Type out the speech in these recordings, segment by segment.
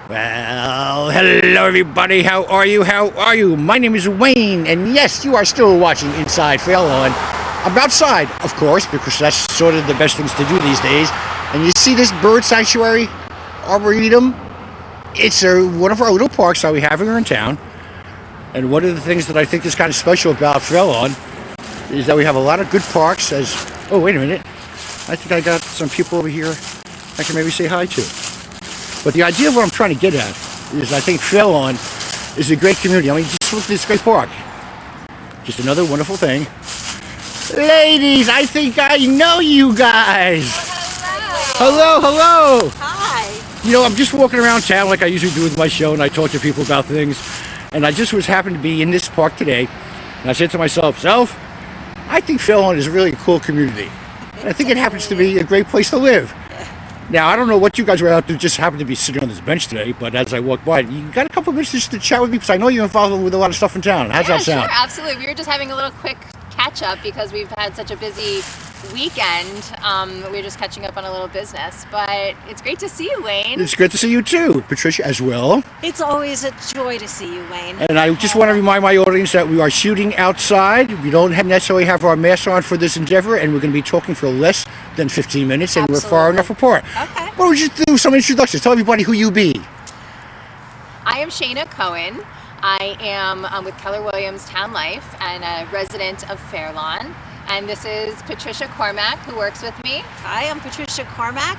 Well, hello everybody. How are you? How are you? My name is Wayne, and yes, you are still watching Inside Fairlawn. I'm outside, of course, because that's sort of the best things to do these days. And you see this bird sanctuary, Arboretum? It's one of our little parks that we have here in town. And one of the things that I think is kind of special about Fairlawn is that we have a lot of good parks. Oh, wait a minute. I think I got some people over here I can maybe say hi to. But the idea of what I'm trying to get at is I think Fairlawn is a great community. I mean, just look at this great park. Just another wonderful thing. Ladies, I think I know you guys. Hello. Hello. Hi. You know, I'm just walking around town like I usually do with my show, and I talk to people about things. And I just happened to be in this park today, and I said to myself, I think Fairlawn is a really cool community. And I think it happens to be a great place to live. Now, I don't know what you guys were out to, just happened to be sitting on this bench today, but as I walked by, you got a couple of minutes just to chat with me, because I know you're involved with a lot of stuff in town. How's that sound? Sure, absolutely. We were just having a little quick catch-up because we've had such a busy weekend. We were just catching up on a little business, but it's great to see you, Wayne. It's good to see you too, Patricia, as well. It's always a joy to see you, Wayne. And I just want to remind my audience that we are shooting outside. We don't necessarily have our masks on for this endeavor, and we're going to be talking for less than 15 minutes, and Absolutely. we're far enough apart. Okay. Why don't we just do some introductions? Tell everybody who you be. I am Shana Cohen. I am with Keller Williams Town Life and a resident of Fairlawn. And this is Patricia Cormack, who works with me. Hi, I'm Patricia Cormack.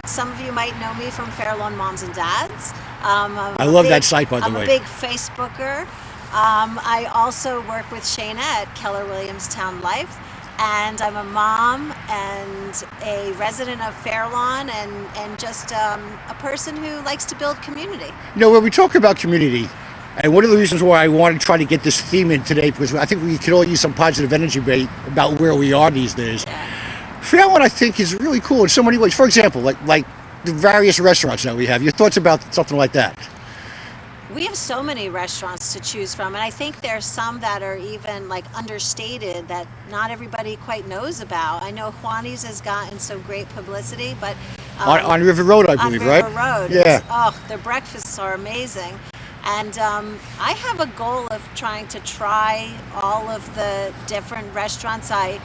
Some of you might know me from Fairlawn Moms and Dads. I love that site, by the way. I'm a big Facebooker. I also work with Shana at Keller Williams Town Life. And I'm a mom and a resident of Fairlawn and just a person who likes to build community. You know, when we talk about community, and one of the reasons why I want to try to get this theme in today, because I think we could all use some positive energy about where we are these days. Yeah. Fairlawn, I think, is really cool in so many ways. For example, like the various restaurants that we have. Your thoughts about something like that? We have so many restaurants to choose from, and I think there's some that are even like understated that not everybody quite knows about. I know Juani's has gotten some great publicity, but on River Road, I believe, right? On River Road. Yeah. Their breakfasts are amazing. And I have a goal of trying to try all of the different restaurants. I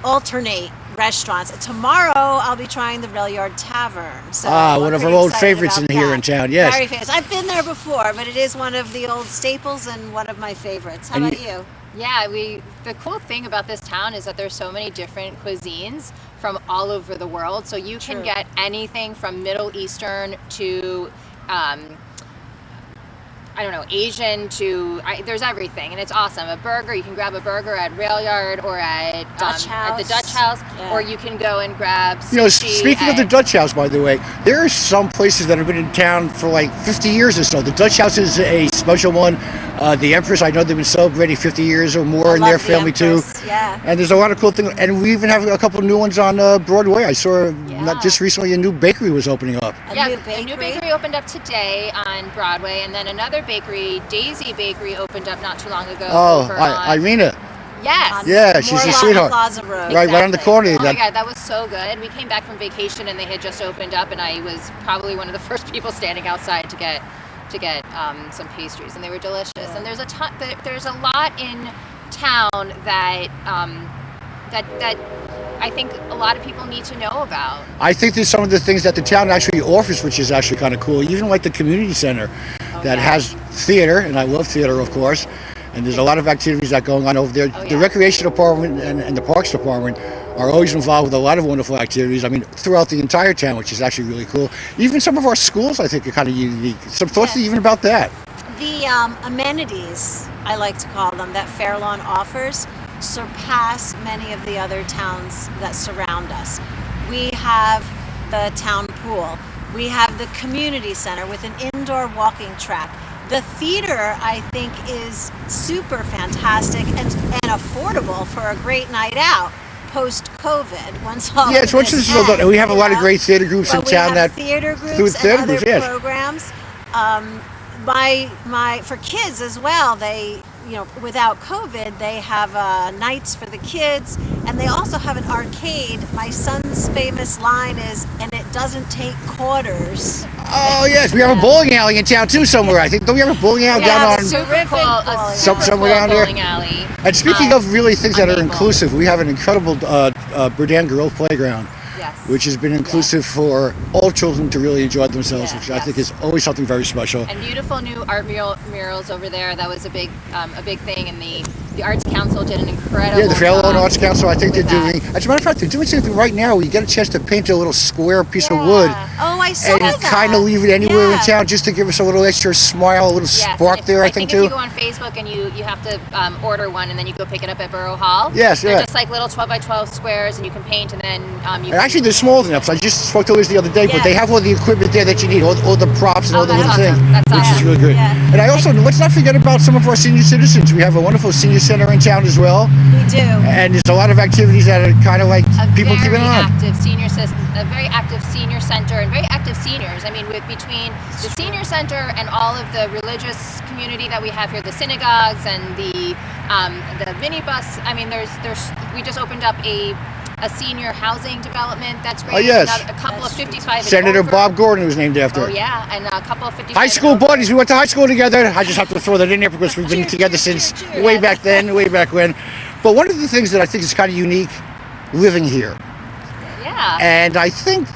alternate restaurants. Tomorrow I'll be trying the Rail Yard Tavern. So one of our old favorites here in town, yes. Very famous. I've been there before, but it is one of the old staples and one of my favorites. How about you? Yeah, the cool thing about this town is that there's so many different cuisines from all over the world. So you can get anything from Middle Eastern to Asian to, there's everything, and it's awesome. A burger, you can grab a burger at Rail Yard or at the Dutch House, or you can go and grab sushi. You know, speaking of the Dutch House, by the way, there are some places that have been in town for like 50 years or so. The Dutch House is a special one. The Empress, I know they've been celebrating 50 years or more in their family too. Yeah. And there's a lot of cool things, and we even have a couple of new ones on Broadway. I saw not just recently a new bakery was opening up. A new bakery opened up today on Broadway, and then another bakery, Daisy Bakery, opened up not too long ago. Irina. Yes. Yeah, she's a sweetheart. Plaza Road. Right on the corner. Oh my God, that was so good. We came back from vacation and they had just opened up, and I was probably one of the first people standing outside to get some pastries, and they were delicious. And there's a lot in town that I think a lot of people need to know about. I think there's some of the things that the town actually offers, which is actually kind of cool. Even like the community center that has theater, and I love theater, of course. And there's a lot of activities that are going on over there. The recreation department and the parks department are always involved with a lot of wonderful activities. I mean, throughout the entire town, which is actually really cool. Even some of our schools, I think, are kind of unique. Some thoughts even about that? The amenities, I like to call them, that Fairlawn offers surpass many of the other towns that surround us. We have the town pool. We have the community center with an indoor walking track. The theater, I think, is super fantastic and affordable for a great night out post-COVID. Once all once this is all done, we have a lot of great theater groups in town that theater groups and other programs. For kids as well, they, without COVID, they have nights for the kids, and they also have an arcade. My son's famous line is, and it doesn't take quarters. Oh yes, we have a bowling alley in town too somewhere. I think. Don't we have a bowling alley Yeah, down on? super cool, a super somewhere cool down there? bowling alley. And speaking of really things that are Maple. inclusive, we have an incredible Berdan Girls Playground, Yes. which has been inclusive for all children to really enjoy themselves, Yeah. which I think is always something very special. And beautiful new art murals over there. That was a big thing, and the Arts Council did an incredible Yeah, the Fairlawn job Arts Council, I think they're with that. doing, as a matter of fact, they're doing something right now where you get a chance to paint a little square piece of wood Oh, I saw and that. kind of leave it anywhere in Yeah. town just to give us a little extra smile, a little Yes, spark and there, I I think, if you too. go on Facebook and you have to order one, and then you go pick it up at Borough Hall. Yes, They're yeah. just like little 12 by 12 squares, and you can paint, and then you And actually, they're smaller than that. So I just spoke to Liz the other day, but Yeah. they have all the equipment there that you need, all the props and all the that's little things, awesome. That's which is awesome. really good. Yeah. And I also, let's not forget about some of our senior citizens. We have a wonderful senior center in town as well. We do. And there's a lot of activities that are kind of like people keep an eye on. A very active senior center, and very active seniors. I mean, between the senior center and all of the religious community that we have here, the synagogues and the minibus. I mean, we just opened up a senior housing development that's great. Oh, yes. A couple of 55 and Senator over. Bob Gordon was named after. Oh yeah, and a couple of 55 High school and over. buddies. We went to high school together. I just have to throw that in there because we've been together since way back then, way back when. But one of the things that I think is kind of unique living here, Yeah. and I think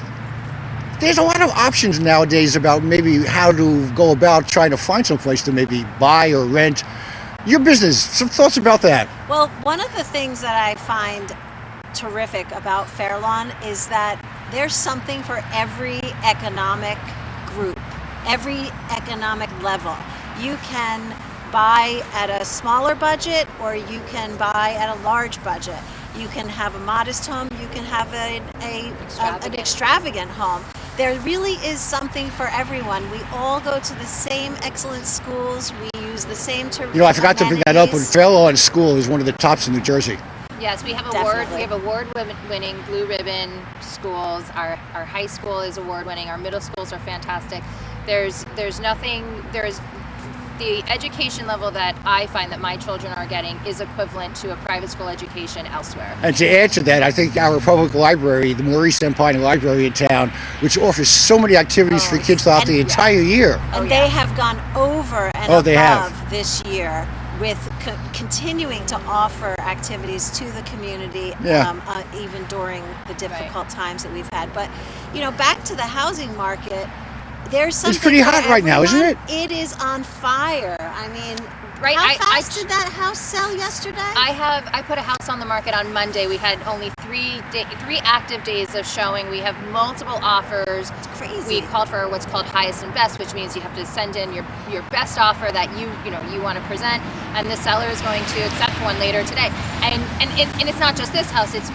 there's a lot of options nowadays about maybe how to go about trying to find some place to maybe buy or rent your business. Some thoughts about that? Well, one of the things that I find terrific about Fairlawn is that there's something for every economic group, every economic level. You can buy at a smaller budget, or you can buy at a large budget. You can have a modest home, you can have an extravagant home. There really is something for everyone. We all go to the same excellent schools. We use the same You know, I forgot to bring that up, but amenities. Fairlawn School is one of the tops in New Jersey. Yes, we have Definitely. award-winning blue ribbon schools. Our high school is award-winning. Our middle schools are fantastic. There's the education level that I find that my children are getting is equivalent to a private school education elsewhere. And to add to that, I think our public library, the Maurice Empine Library in town, which offers so many activities for kids throughout the entire year. And they have gone over and Oh, they have. above this year with continuing to offer activities to the community, Yeah. even during the difficult times that we've had. But, back to the housing market, there's something pretty for hot right now, isn't everyone. It is on fire. I mean, Right, how I- fast did that house sell yesterday? I put a house on the market on Monday. We had only three active days of showing. We have multiple offers. It's crazy. We called for what's called highest and best, which means you have to send in your best offer that you want to present, and the seller is going to accept one later today. And it's not just this house. It's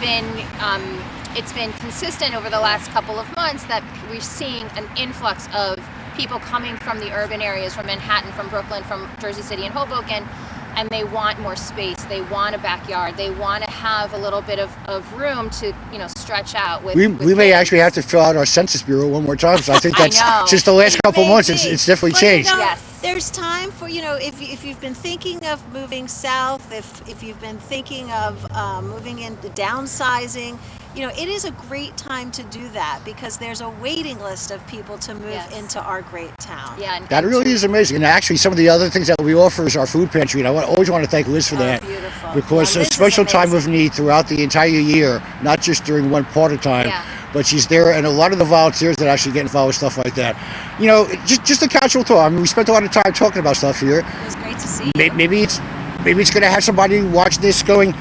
been consistent over the last couple of months that we're seeing an influx of people coming from the urban areas, from Manhattan, from Brooklyn, from Jersey City and Hoboken, and they want more space. They want a backyard. They want to have a little bit of room to stretch out with. We with may kids. actually have to fill out our Census Bureau one more time. So I think I that's know. just the last couple months. Maybe. It's definitely But, changed. Yes. There's time for, if you've been thinking of moving south, if you've been thinking of moving into downsizing, it is a great time to do that because there's a waiting list of people to move Yes. into our great town. Yeah, That really is amazing. And actually, some of the other things that we offer is our food pantry. And I always want to thank Liz for that. Beautiful. Because Yeah, a Liz is special time of amazing. need throughout the entire year, not just during one part of time, Yeah. but she's there, and a lot of the volunteers that actually get involved with stuff like that. Just a casual talk. I mean, we spent a lot of time talking about stuff here. It was great to see you. Maybe it's going to have somebody watch this going,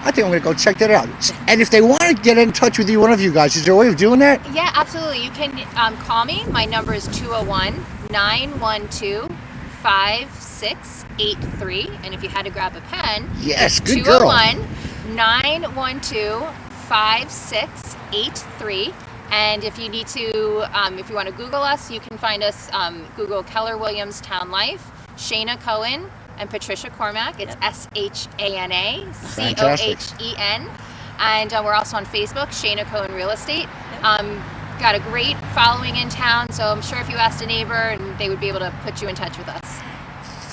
I think I'm going to go check that out. And if they want to get in touch with one of you guys, is there a way of doing that? Yeah, absolutely. You can call me. My number is 201-912-5683. And if you had to grab a pen, Yes, good girl. 201-912-5683. And if you need to, if you want to Google us, you can find us, Google Keller Williams Town Life, Shana Cohen, and Patricia Cormack. It's SHANA COHEN. And we're also on Facebook, Shana Cohen Real Estate. Got a great following in town, so I'm sure if you asked a neighbor, and they would be able to put you in touch with us.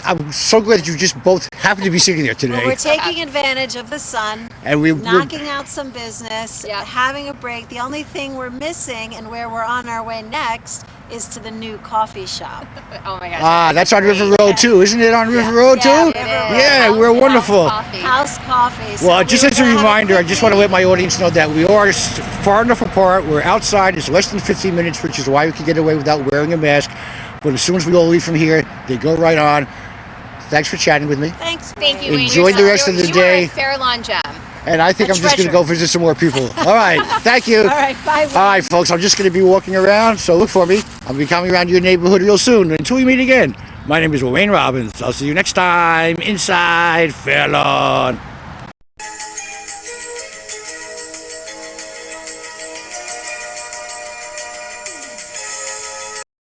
I'm so glad that you just both happen to be sitting there today. Well, we're taking advantage of the sun, and we're knocking out some business, Yeah. having a break. The only thing we're missing and where we're on our way next is to the new coffee shop. Oh my gosh. that's on River Road too, isn't it? On River Road too? Yeah, It is. Yeah, House- we're House wonderful. Coffee. House coffee. So Well, just we as a will have reminder, I quick just want to let meeting. my audience know that we are far enough apart. We're outside. It's less than 15 minutes, which is why we can get away without wearing a mask. But as soon as we all leave from here, they go right on. Thanks for chatting with me. Thanks. Thank you, Wayne. Wayne. Enjoy You're the rest so- of the you day. are a Fairlawn gem. And I think A I'm just going to treasure. go visit some more people. All right. Thank you. All right, bye. All right, folks. I'm just going to be walking around, so look for me. I'll be coming around your neighborhood real soon. Until we meet again, my name is Wayne Robbins. I'll see you next time inside Fairlawn.